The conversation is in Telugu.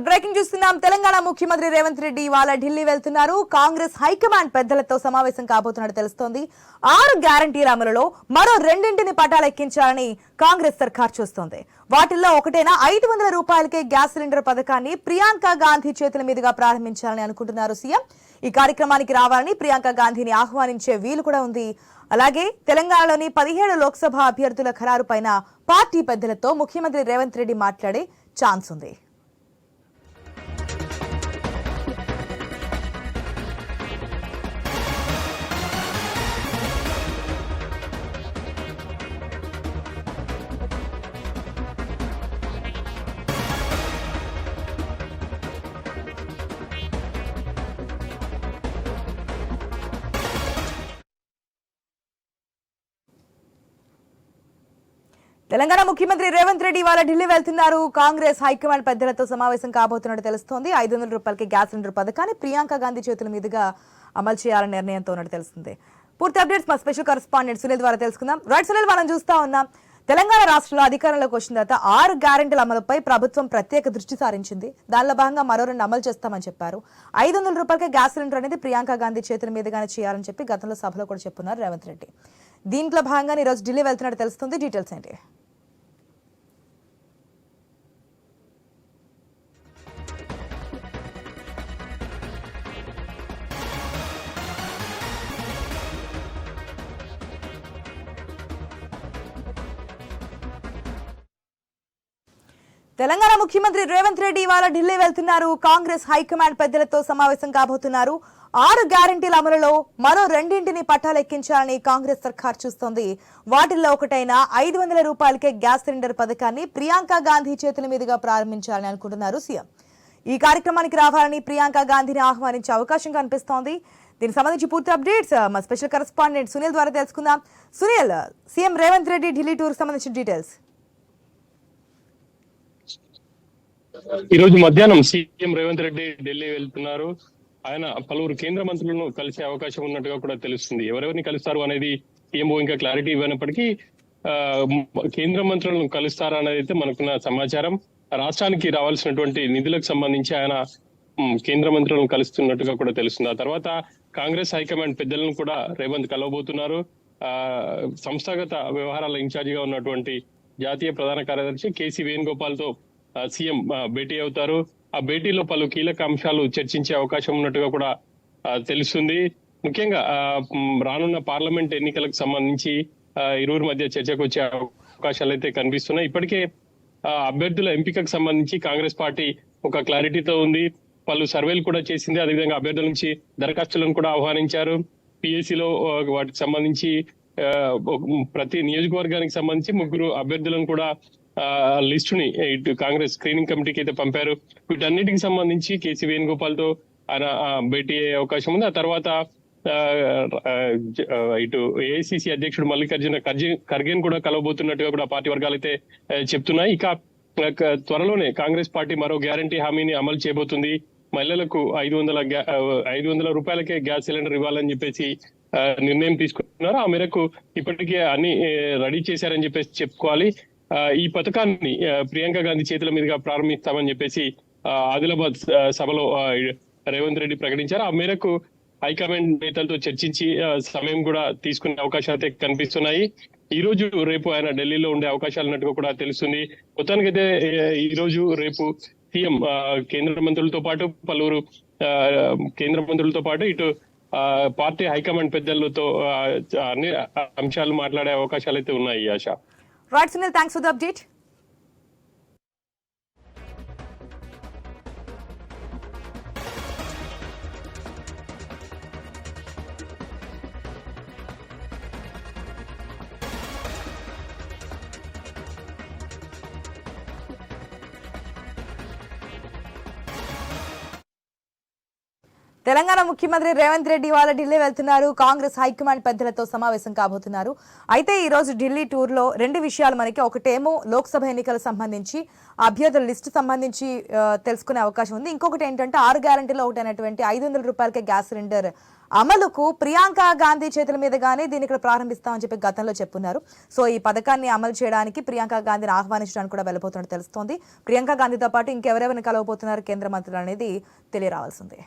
బ్రేకింగ్ చూస్తున్నాం. తెలంగాణ ముఖ్యమంత్రి రేవంత్ రెడ్డి ఇవాళ ఢిల్లీ వెళ్తున్నారు. కాంగ్రెస్ హైకమాండ్ పెద్దలతో సమావేశం కాబోతున్నట్టు తెలుస్తోంది. 6 గ్యారంటీల అమలులో మరో 2ంటిని పటాలెక్కించాలని కాంగ్రెస్ సర్కార్ చూస్తోంది. వాటిల్లో ఒకటైన 500 రూపాయలకే గ్యాస్ సిలిండర్ పథకాన్ని ప్రియాంక గాంధీ చేతుల మీదుగా ప్రారంభించాలని అనుకుంటున్నారు సీఎం. ఈ కార్యక్రమానికి రావాలని ప్రియాంక గాంధీని ఆహ్వానించే వీలు కూడా ఉంది. అలాగే తెలంగాణలోని 17 లోక్సభ అభ్యర్థుల ఖరారు పైన పార్టీ పెద్దలతో ముఖ్యమంత్రి రేవంత్ రెడ్డి మాట్లాడే ఛాన్స్ ఉంది. తెలంగాణ ముఖ్యమంత్రి రేవంత్ రెడ్డి ఇవాళ ఢిల్లీ వెళ్తున్నారు. కాంగ్రెస్ హైకమాండ్ పెద్దలతో సమావేశం కాబోతున్నట్టు తెలుస్తోంది. 500 రూపాయలకి గ్యాస్ సిలిండర్ పథకాన్ని ప్రియాంక గాంధీ చేతుల మీదుగా అమలు చేయాలని నిర్ణయంతో ఉన్నట్టు తెలుస్తుంది. పూర్తి అప్డేట్స్ మా స్పెషల్ కరెస్పాండెంట్ సునీల్ ద్వారా తెలుసుకుందాం. రైట్ సునీల్, మనం చూస్తా ఉన్నాం తెలంగాణ రాష్ట్రంలో అధికారంలోకి వచ్చిన తర్వాత 6 గ్యారెంటీల అమలుపై ప్రభుత్వం ప్రత్యేక దృష్టి సారించింది. దానిలో భాగంగా మరో 2 అమలు చేస్తామని చెప్పారు. 500 రూపాయలకే గ్యాస్ సిలిండర్ అనేది ప్రియాంక గాంధీ చేతుల మీదుగానే చేయాలని చెప్పి గతంలో సభలో కూడా చెప్పున్నారు రేవంత్ రెడ్డి. దీంట్లో భాగంగా ఈరోజు ఢిల్లీ వెళ్తున్నట్టు తెలుస్తుంది. డీటెయిల్స్ ఏంటి? తెలంగాణ ముఖ్యమంత్రి రేవంత్ రెడ్డి ఇవాళ ఢిల్లీ వెళ్తున్నారు. కాంగ్రెస్ హైకమాండ్ పెద్దలతో సమావేశం కాబోతున్నారు. 6 గ్యారంటీల అమలులో మరో 2ంటిని పట్టాలెక్కించాలని కాంగ్రెస్ సర్కార్ చూస్తోంది. వాటిల్లో ఒకటైన 500 రూపాయలకే గ్యాస్ సిలిండర్ పథకాన్ని ప్రియాంక గాంధీ చేతుల మీదుగా ప్రారంభించాలని అనుకుంటున్నారు సీఎం. ఈ కార్యక్రమానికి రావాలని ప్రియాంక గాంధీని ఆహ్వానించే అవకాశం కనిపిస్తోంది. దీనికి సంబంధించి పూర్తి అప్డేట్స్ మా స్పెషల్ కరెస్పాండెంట్ సునీల్ ద్వారా తెలుసుకుందాం. సునీల్, సీఎం రేవంత్ రెడ్డి ఢిల్లీ టూర్ సంబంధించిన డీటెయిల్స్. ఈ రోజు మధ్యాహ్నం సీఎం రేవంత్ రెడ్డి ఢిల్లీ వెళ్తున్నారు. ఆయన పలువురు కేంద్ర మంత్రులను కలిసే అవకాశం ఉన్నట్టుగా కూడా తెలుస్తుంది. ఎవరెవరిని కలుస్తారు అనేది సీఎంఓ ఇంకా క్లారిటీ ఇవ్వనప్పటికీ కేంద్ర మంత్రులను కలుస్తారా అనేది అయితే మనకున్న సమాచారం. రాష్ట్రానికి రావాల్సినటువంటి నిధులకు సంబంధించి ఆయన కేంద్ర మంత్రులను కలుస్తున్నట్టుగా కూడా తెలుస్తుంది. ఆ తర్వాత కాంగ్రెస్ హైకమాండ్ పెద్దలను కూడా రేవంత్ కలవబోతున్నారు. సంస్థాగత వ్యవహారాల ఇన్ఛార్జిగా ఉన్నటువంటి జాతీయ ప్రధాన కార్యదర్శి కేసీ వేణుగోపాల్ తో సీఎం భేటీ అవుతారు. ఆ భేటీలో పలు కీలక అంశాలు చర్చించే అవకాశం ఉన్నట్టుగా కూడా తెలుస్తుంది. ముఖ్యంగా రానున్న పార్లమెంట్ ఎన్నికలకు సంబంధించి ఇరువురి మధ్య చర్చకు వచ్చే అవకాశాలు అయితే కనిపిస్తున్నాయి. ఇప్పటికే అభ్యర్థుల ఎంపికకు సంబంధించి కాంగ్రెస్ పార్టీ ఒక క్లారిటీతో ఉంది. పలు సర్వేలు కూడా చేసింది. అదేవిధంగా అభ్యర్థుల నుంచి దరఖాస్తులను కూడా ఆహ్వానించారు. పిఎస్సిలో వాటికి సంబంధించి ప్రతి నియోజకవర్గానికి సంబంధించి 3 అభ్యర్థులను కూడా లిస్టుని ఇటు కాంగ్రెస్ స్క్రీనింగ్ కమిటీకి అయితే పంపారు. వీటన్నిటికి సంబంధించి కేసీ వేణుగోపాల్ తో ఆయన భేటీ అయ్యే అవకాశం ఉంది. ఆ తర్వాత ఇటు ఏఐసిసి అధ్యక్షుడు మల్లికార్జున ఖర్గేని కూడా కలవబోతున్నట్టుగా కూడా పార్టీ వర్గాలు అయితే చెప్తున్నాయి. ఇక త్వరలోనే కాంగ్రెస్ పార్టీ మరో గ్యారంటీ హామీని అమలు చేయబోతుంది. మహిళలకు 500 రూపాయలకే గ్యాస్ సిలిండర్ ఇవ్వాలని చెప్పేసి నిర్ణయం తీసుకున్నారు. ఆ మేరకు ఇప్పటికే అన్ని రెడీ చేశారని చెప్పేసి చెప్పుకోవాలి. ఈ పథకాన్ని ప్రియాంక గాంధీ చేతుల మీదుగా ప్రారంభిస్తామని చెప్పేసి ఆదిలాబాద్ సభలో రేవంత్ రెడ్డి ప్రకటించారు. ఆ మేరకు హైకమాండ్ నేతలతో చర్చించి సమయం కూడా తీసుకునే అవకాశాలు అయితే కనిపిస్తున్నాయి. ఈ రోజు రేపు ఆయన ఢిల్లీలో ఉండే అవకాశాలు ఉన్నట్టుగా కూడా తెలుస్తుంది. మొత్తానికైతే ఈ రోజు రేపు సీఎం కేంద్ర మంత్రులతో పాటు పలువురు కేంద్ర మంత్రులతో పాటు ఇటు పార్టీ హైకమాండ్ పెద్దలతో అన్ని అంశాలు మాట్లాడే అవకాశాలు అయితే ఉన్నాయి. ఆశ. Right, Sunil, thanks for the update. Telangana ముఖ్యమంత్రి రేవంత్ రెడ్డి ఇవాళ ఢిల్లీ వెళ్తున్నారు. కాంగ్రెస్ హైకమాండ్ పెద్దలతో సమావేశం కాబోతున్నారు. అయితే ఈ రోజు ఢిల్లీ టూర్ లో 2 విషయాలు మనకి, ఒకటేమో లోక్సభ ఎన్నికలకు సంబంధించి అభ్యర్థుల లిస్టు సంబంధించి తెలుసుకునే అవకాశం ఉంది. ఇంకొకటి ఏంటంటే 6 గ్యారంటీలో ఒకటైనటువంటి 500 రూపాయలకే గ్యాస్ సిలిండర్ అమలుకు ప్రియాంక గాంధీ చేతుల మీదుగానే దీన్ని ఇక్కడ ప్రారంభిస్తామని చెప్పి గతంలో చెప్పున్నారు. సో ఈ పథకాన్ని అమలు చేయడానికి ప్రియాంక గాంధీని ఆహ్వానించడానికి కూడా వెళ్ళబోతున్నట్టు తెలుస్తోంది. ప్రియాంక గాంధీతో పాటు ఇంకెవరెవరిని కలవబోతున్నారు కేంద్ర మంత్రులు అనేది తెలియరావాల్సిందే.